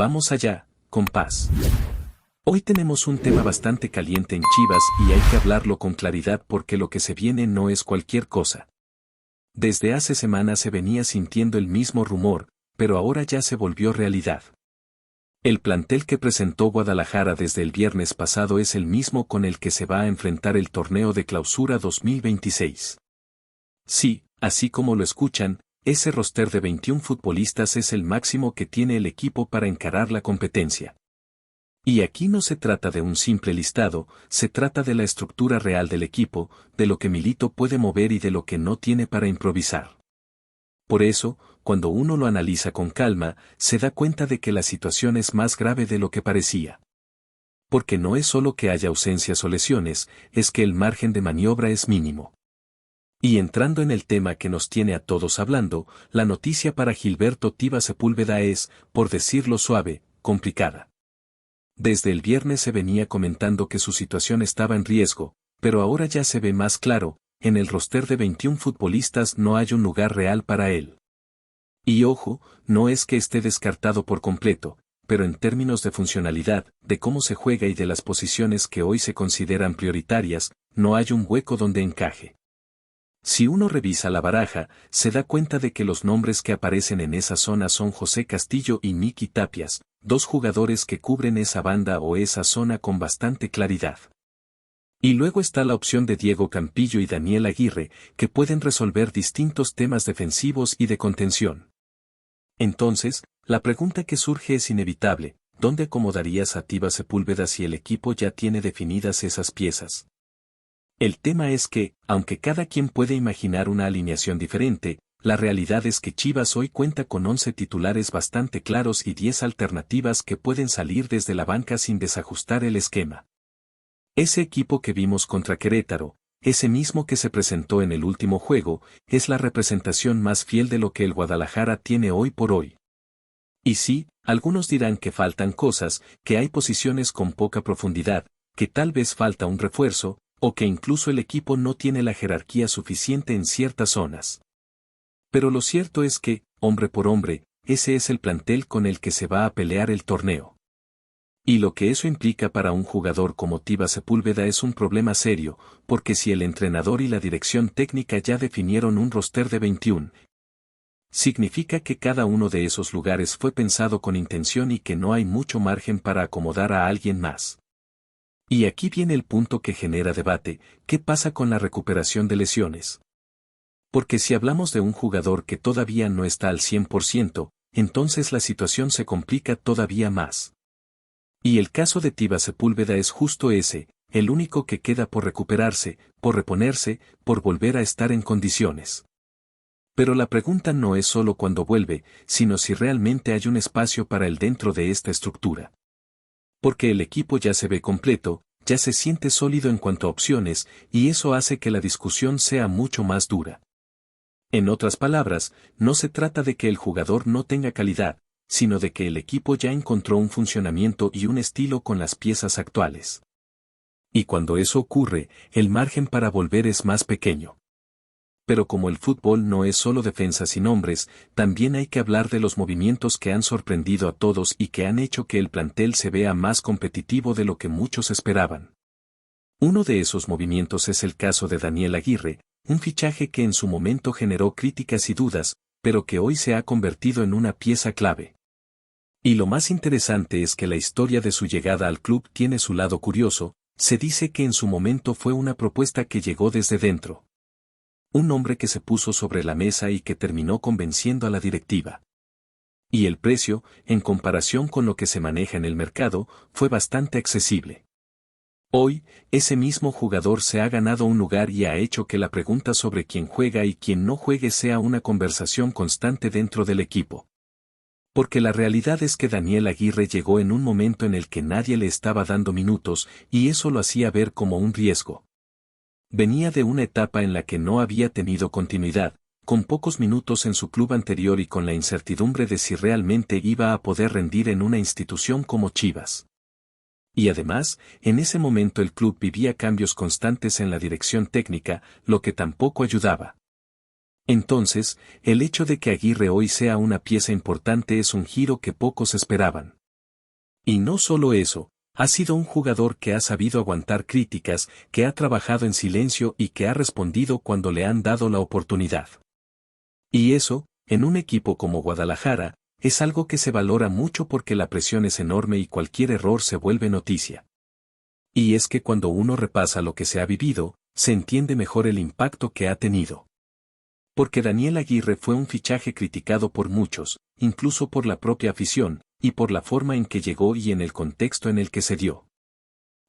Vamos allá, compás. Hoy tenemos un tema bastante caliente en Chivas y hay que hablarlo con claridad porque lo que se viene no es cualquier cosa. Desde hace semanas se venía sintiendo el mismo rumor, pero ahora ya se volvió realidad. El plantel que presentó Guadalajara desde el viernes pasado es el mismo con el que se va a enfrentar el torneo de Clausura 2026. Sí, así como lo escuchan, ese roster de 21 futbolistas es el máximo que tiene el equipo para encarar la competencia. Y aquí no se trata de un simple listado, se trata de la estructura real del equipo, de lo que Milito puede mover y de lo que no tiene para improvisar. Por eso, cuando uno lo analiza con calma, se da cuenta de que la situación es más grave de lo que parecía. Porque no es solo que haya ausencias o lesiones, es que el margen de maniobra es mínimo. Y entrando en el tema que nos tiene a todos hablando, la noticia para Gilberto Tiba Sepúlveda es, por decirlo suave, complicada. Desde el viernes se venía comentando que su situación estaba en riesgo, pero ahora ya se ve más claro, en el roster de 21 futbolistas no hay un lugar real para él. Y ojo, no es que esté descartado por completo, pero en términos de funcionalidad, de cómo se juega y de las posiciones que hoy se consideran prioritarias, no hay un hueco donde encaje. Si uno revisa la baraja, se da cuenta de que los nombres que aparecen en esa zona son José Castillo y Miki Tapias, dos jugadores que cubren esa banda o esa zona con bastante claridad. Y luego está la opción de Diego Campillo y Daniel Aguirre, que pueden resolver distintos temas defensivos y de contención. Entonces, la pregunta que surge es inevitable, ¿dónde acomodarías a Tiba Sepúlveda si el equipo ya tiene definidas esas piezas? El tema es que, aunque cada quien puede imaginar una alineación diferente, la realidad es que Chivas hoy cuenta con 11 titulares bastante claros y 10 alternativas que pueden salir desde la banca sin desajustar el esquema. Ese equipo que vimos contra Querétaro, ese mismo que se presentó en el último juego, es la representación más fiel de lo que el Guadalajara tiene hoy por hoy. Y sí, algunos dirán que faltan cosas, que hay posiciones con poca profundidad, que tal vez falta un refuerzo, o que incluso el equipo no tiene la jerarquía suficiente en ciertas zonas. Pero lo cierto es que, hombre por hombre, ese es el plantel con el que se va a pelear el torneo. Y lo que eso implica para un jugador como Tiba Sepúlveda es un problema serio, porque si el entrenador y la dirección técnica ya definieron un roster de 21, significa que cada uno de esos lugares fue pensado con intención y que no hay mucho margen para acomodar a alguien más. Y aquí viene el punto que genera debate, ¿qué pasa con la recuperación de lesiones? Porque si hablamos de un jugador que todavía no está al 100%, entonces la situación se complica todavía más. Y el caso de Tiba Sepúlveda es justo ese, el único que queda por recuperarse, por reponerse, por volver a estar en condiciones. Pero la pregunta no es solo cuándo vuelve, sino si realmente hay un espacio para él dentro de esta estructura. Porque el equipo ya se ve completo, ya se siente sólido en cuanto a opciones, y eso hace que la discusión sea mucho más dura. En otras palabras, no se trata de que el jugador no tenga calidad, sino de que el equipo ya encontró un funcionamiento y un estilo con las piezas actuales. Y cuando eso ocurre, el margen para volver es más pequeño. Pero como el fútbol no es solo defensas y nombres, también hay que hablar de los movimientos que han sorprendido a todos y que han hecho que el plantel se vea más competitivo de lo que muchos esperaban. Uno de esos movimientos es el caso de Daniel Aguirre, un fichaje que en su momento generó críticas y dudas, pero que hoy se ha convertido en una pieza clave. Y lo más interesante es que la historia de su llegada al club tiene su lado curioso, se dice que en su momento fue una propuesta que llegó desde dentro. Un nombre que se puso sobre la mesa y que terminó convenciendo a la directiva. Y el precio, en comparación con lo que se maneja en el mercado, fue bastante accesible. Hoy, ese mismo jugador se ha ganado un lugar y ha hecho que la pregunta sobre quién juega y quién no juegue sea una conversación constante dentro del equipo. Porque la realidad es que Daniel Aguirre llegó en un momento en el que nadie le estaba dando minutos, y eso lo hacía ver como un riesgo. Venía de una etapa en la que no había tenido continuidad, con pocos minutos en su club anterior y con la incertidumbre de si realmente iba a poder rendir en una institución como Chivas. Y además, en ese momento el club vivía cambios constantes en la dirección técnica, lo que tampoco ayudaba. Entonces, el hecho de que Aguirre hoy sea una pieza importante es un giro que pocos esperaban. Y no solo eso, ha sido un jugador que ha sabido aguantar críticas, que ha trabajado en silencio y que ha respondido cuando le han dado la oportunidad. Y eso, en un equipo como Guadalajara, es algo que se valora mucho porque la presión es enorme y cualquier error se vuelve noticia. Y es que cuando uno repasa lo que se ha vivido, se entiende mejor el impacto que ha tenido. Porque Daniel Aguirre fue un fichaje criticado por muchos, incluso por la propia afición, y por la forma en que llegó y en el contexto en el que se dio.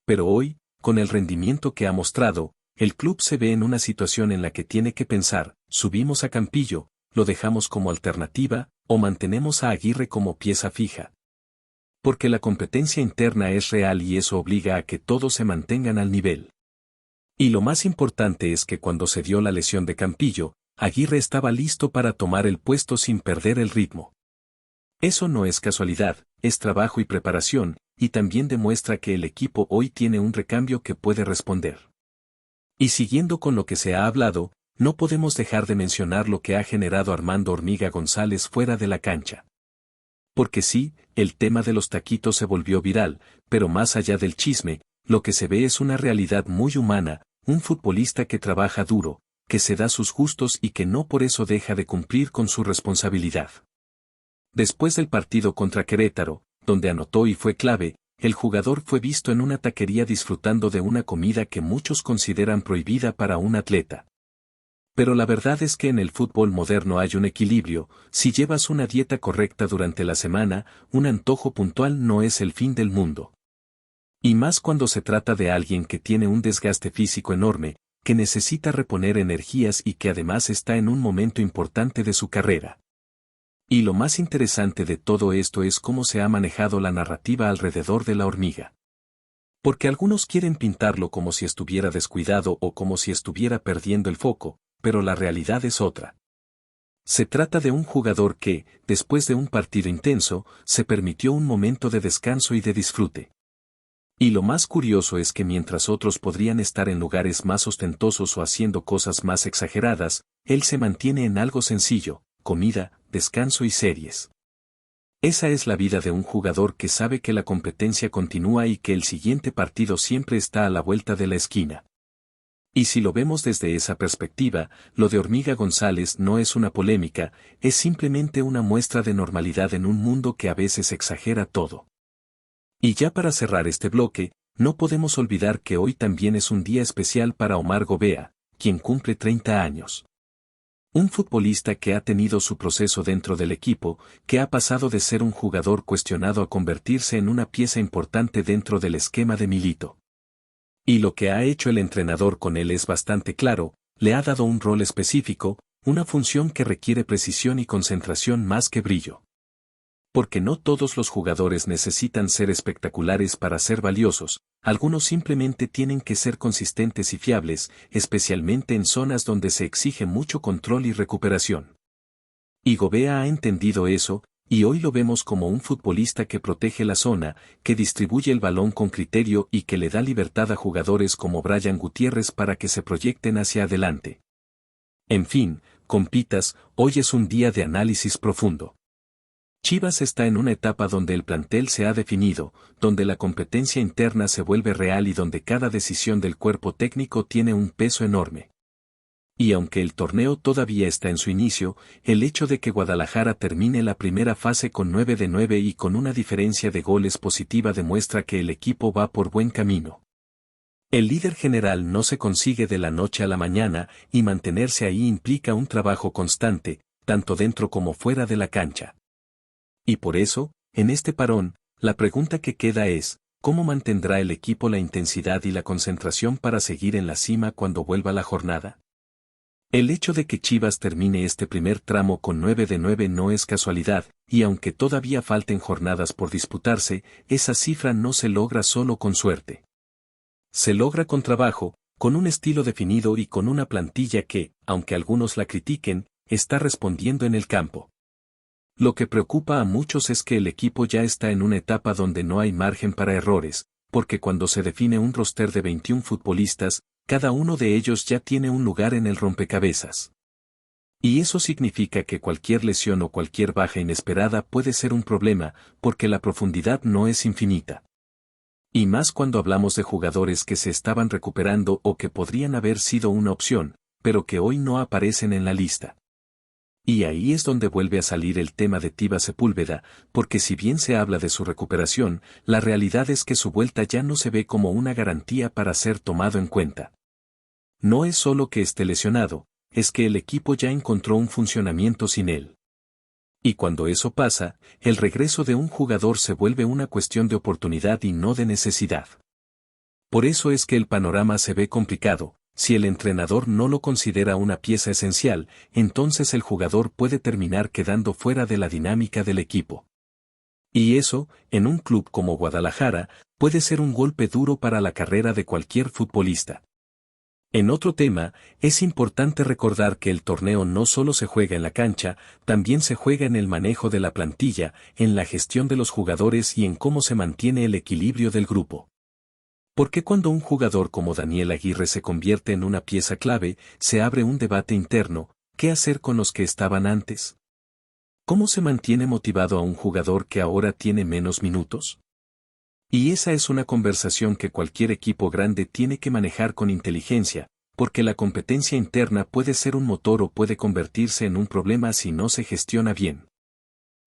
Pero hoy, con el rendimiento que ha mostrado, el club se ve en una situación en la que tiene que pensar, ¿subimos a Campillo, lo dejamos como alternativa, o mantenemos a Aguirre como pieza fija? Porque la competencia interna es real y eso obliga a que todos se mantengan al nivel. Y lo más importante es que cuando se dio la lesión de Campillo, Aguirre estaba listo para tomar el puesto sin perder el ritmo. Eso no es casualidad, es trabajo y preparación, y también demuestra que el equipo hoy tiene un recambio que puede responder. Y siguiendo con lo que se ha hablado, no podemos dejar de mencionar lo que ha generado Armando Hormiga González fuera de la cancha. Porque sí, el tema de los taquitos se volvió viral, pero más allá del chisme, lo que se ve es una realidad muy humana, un futbolista que trabaja duro, que se da sus gustos y que no por eso deja de cumplir con su responsabilidad. Después del partido contra Querétaro, donde anotó y fue clave, el jugador fue visto en una taquería disfrutando de una comida que muchos consideran prohibida para un atleta. Pero la verdad es que en el fútbol moderno hay un equilibrio, si llevas una dieta correcta durante la semana, un antojo puntual no es el fin del mundo. Y más cuando se trata de alguien que tiene un desgaste físico enorme, que necesita reponer energías y que además está en un momento importante de su carrera. Y lo más interesante de todo esto es cómo se ha manejado la narrativa alrededor de la hormiga. Porque algunos quieren pintarlo como si estuviera descuidado o como si estuviera perdiendo el foco, pero la realidad es otra. Se trata de un jugador que, después de un partido intenso, se permitió un momento de descanso y de disfrute. Y lo más curioso es que mientras otros podrían estar en lugares más ostentosos o haciendo cosas más exageradas, él se mantiene en algo sencillo, comida, descanso y series. Esa es la vida de un jugador que sabe que la competencia continúa y que el siguiente partido siempre está a la vuelta de la esquina. Y si lo vemos desde esa perspectiva, lo de Hormiga González no es una polémica, es simplemente una muestra de normalidad en un mundo que a veces exagera todo. Y ya para cerrar este bloque, no podemos olvidar que hoy también es un día especial para Omar Gobea, quien cumple 30 años. Un futbolista que ha tenido su proceso dentro del equipo, que ha pasado de ser un jugador cuestionado a convertirse en una pieza importante dentro del esquema de Milito. Y lo que ha hecho el entrenador con él es bastante claro, le ha dado un rol específico, una función que requiere precisión y concentración más que brillo. Porque no todos los jugadores necesitan ser espectaculares para ser valiosos, algunos simplemente tienen que ser consistentes y fiables, especialmente en zonas donde se exige mucho control y recuperación. Y Gobea ha entendido eso, y hoy lo vemos como un futbolista que protege la zona, que distribuye el balón con criterio y que le da libertad a jugadores como Brian Gutiérrez para que se proyecten hacia adelante. En fin, compitas, hoy es un día de análisis profundo. Chivas está en una etapa donde el plantel se ha definido, donde la competencia interna se vuelve real y donde cada decisión del cuerpo técnico tiene un peso enorme. Y aunque el torneo todavía está en su inicio, el hecho de que Guadalajara termine la primera fase con 9 de 9 y con una diferencia de goles positiva demuestra que el equipo va por buen camino. El líder general no se consigue de la noche a la mañana y mantenerse ahí implica un trabajo constante, tanto dentro como fuera de la cancha. Y por eso, en este parón, la pregunta que queda es, ¿cómo mantendrá el equipo la intensidad y la concentración para seguir en la cima cuando vuelva la jornada? El hecho de que Chivas termine este primer tramo con 9 de 9 no es casualidad, y aunque todavía falten jornadas por disputarse, esa cifra no se logra solo con suerte. Se logra con trabajo, con un estilo definido y con una plantilla que, aunque algunos la critiquen, está respondiendo en el campo. Lo que preocupa a muchos es que el equipo ya está en una etapa donde no hay margen para errores, porque cuando se define un roster de 21 futbolistas, cada uno de ellos ya tiene un lugar en el rompecabezas. Y eso significa que cualquier lesión o cualquier baja inesperada puede ser un problema, porque la profundidad no es infinita. Y más cuando hablamos de jugadores que se estaban recuperando o que podrían haber sido una opción, pero que hoy no aparecen en la lista. Y ahí es donde vuelve a salir el tema de Tiba Sepúlveda, porque si bien se habla de su recuperación, la realidad es que su vuelta ya no se ve como una garantía para ser tomado en cuenta. No es solo que esté lesionado, es que el equipo ya encontró un funcionamiento sin él. Y cuando eso pasa, el regreso de un jugador se vuelve una cuestión de oportunidad y no de necesidad. Por eso es que el panorama se ve complicado. Si el entrenador no lo considera una pieza esencial, entonces el jugador puede terminar quedando fuera de la dinámica del equipo. Y eso, en un club como Guadalajara, puede ser un golpe duro para la carrera de cualquier futbolista. En otro tema, es importante recordar que el torneo no solo se juega en la cancha, también se juega en el manejo de la plantilla, en la gestión de los jugadores y en cómo se mantiene el equilibrio del grupo. Porque cuando un jugador como Daniel Aguirre se convierte en una pieza clave, se abre un debate interno: ¿qué hacer con los que estaban antes? ¿Cómo se mantiene motivado a un jugador que ahora tiene menos minutos? Y esa es una conversación que cualquier equipo grande tiene que manejar con inteligencia, porque la competencia interna puede ser un motor o puede convertirse en un problema si no se gestiona bien.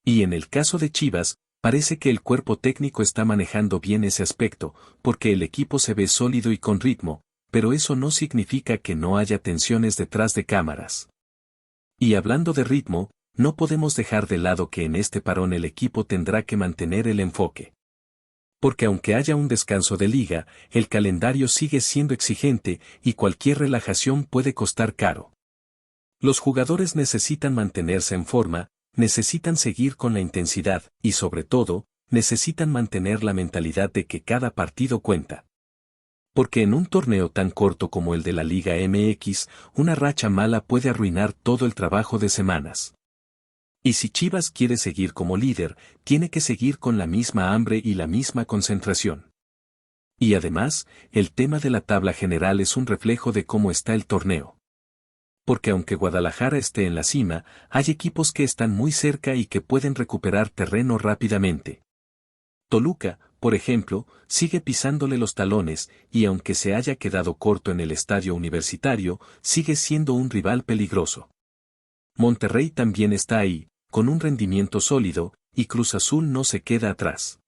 Y en el caso de Chivas, parece que el cuerpo técnico está manejando bien ese aspecto, porque el equipo se ve sólido y con ritmo, pero eso no significa que no haya tensiones detrás de cámaras. Y hablando de ritmo, no podemos dejar de lado que en este parón el equipo tendrá que mantener el enfoque. Porque aunque haya un descanso de liga, el calendario sigue siendo exigente y cualquier relajación puede costar caro. Los jugadores necesitan mantenerse en forma, necesitan seguir con la intensidad y sobre todo, necesitan mantener la mentalidad de que cada partido cuenta. Porque en un torneo tan corto como el de la Liga MX, una racha mala puede arruinar todo el trabajo de semanas. Y si Chivas quiere seguir como líder, tiene que seguir con la misma hambre y la misma concentración. Y además, el tema de la tabla general es un reflejo de cómo está el torneo. Porque aunque Guadalajara esté en la cima, hay equipos que están muy cerca y que pueden recuperar terreno rápidamente. Toluca, por ejemplo, sigue pisándole los talones, y aunque se haya quedado corto en el estadio Universitario, sigue siendo un rival peligroso. Monterrey también está ahí, con un rendimiento sólido, y Cruz Azul no se queda atrás.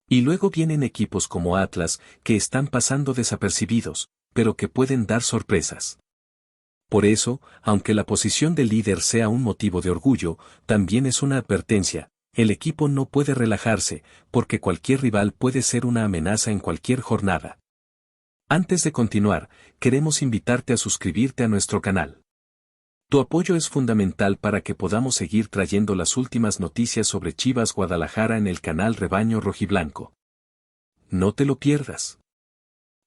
Y luego vienen equipos como Atlas, que están pasando desapercibidos, pero que pueden dar sorpresas. Por eso, aunque la posición de líder sea un motivo de orgullo, también es una advertencia: el equipo no puede relajarse, porque cualquier rival puede ser una amenaza en cualquier jornada. Antes de continuar, queremos invitarte a suscribirte a nuestro canal. Tu apoyo es fundamental para que podamos seguir trayendo las últimas noticias sobre Chivas Guadalajara en el canal Rebaño Rojiblanco. No te lo pierdas.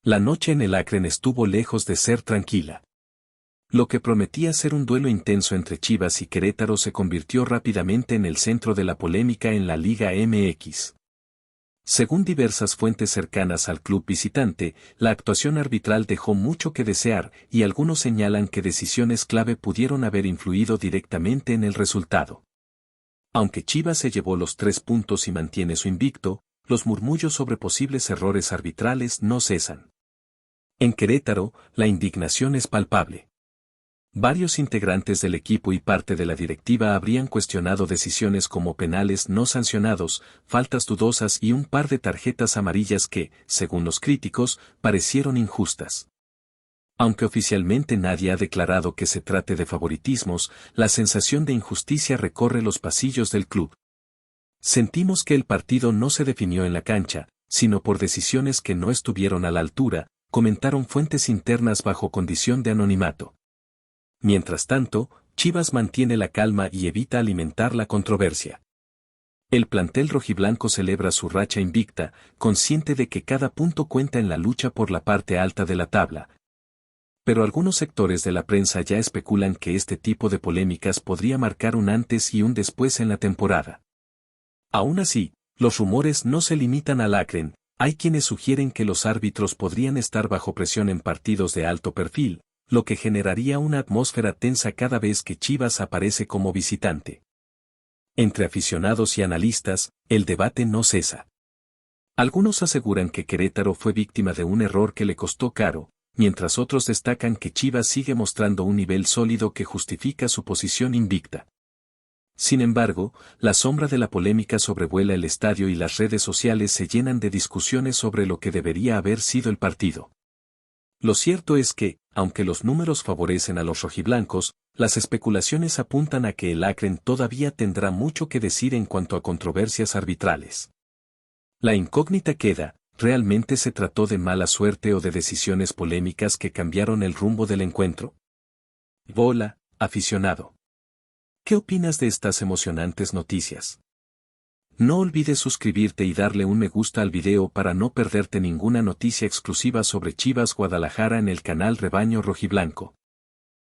La noche en el Akron estuvo lejos de ser tranquila. Lo que prometía ser un duelo intenso entre Chivas y Querétaro se convirtió rápidamente en el centro de la polémica en la Liga MX. Según diversas fuentes cercanas al club visitante, la actuación arbitral dejó mucho que desear y algunos señalan que decisiones clave pudieron haber influido directamente en el resultado. Aunque Chivas se llevó los 3 puntos y mantiene su invicto, los murmullos sobre posibles errores arbitrales no cesan. En Querétaro, la indignación es palpable. Varios integrantes del equipo y parte de la directiva habrían cuestionado decisiones como penales no sancionados, faltas dudosas y un par de tarjetas amarillas que, según los críticos, parecieron injustas. Aunque oficialmente nadie ha declarado que se trate de favoritismos, la sensación de injusticia recorre los pasillos del club. Sentimos que el partido no se definió en la cancha, sino por decisiones que no estuvieron a la altura, comentaron fuentes internas bajo condición de anonimato. Mientras tanto, Chivas mantiene la calma y evita alimentar la controversia. El plantel rojiblanco celebra su racha invicta, consciente de que cada punto cuenta en la lucha por la parte alta de la tabla. Pero algunos sectores de la prensa ya especulan que este tipo de polémicas podría marcar un antes y un después en la temporada. Aún así, los rumores no se limitan al Akron. Hay quienes sugieren que los árbitros podrían estar bajo presión en partidos de alto perfil, lo que generaría una atmósfera tensa cada vez que Chivas aparece como visitante. Entre aficionados y analistas, el debate no cesa. Algunos aseguran que Querétaro fue víctima de un error que le costó caro, mientras otros destacan que Chivas sigue mostrando un nivel sólido que justifica su posición invicta. Sin embargo, la sombra de la polémica sobrevuela el estadio y las redes sociales se llenan de discusiones sobre lo que debería haber sido el partido. Lo cierto es que, aunque los números favorecen a los rojiblancos, las especulaciones apuntan a que el Akron todavía tendrá mucho que decir en cuanto a controversias arbitrales. La incógnita queda, ¿realmente se trató de mala suerte o de decisiones polémicas que cambiaron el rumbo del encuentro? Bola, aficionado. ¿Qué opinas de estas emocionantes noticias? No olvides suscribirte y darle un me gusta al video para no perderte ninguna noticia exclusiva sobre Chivas Guadalajara en el canal Rebaño Rojiblanco.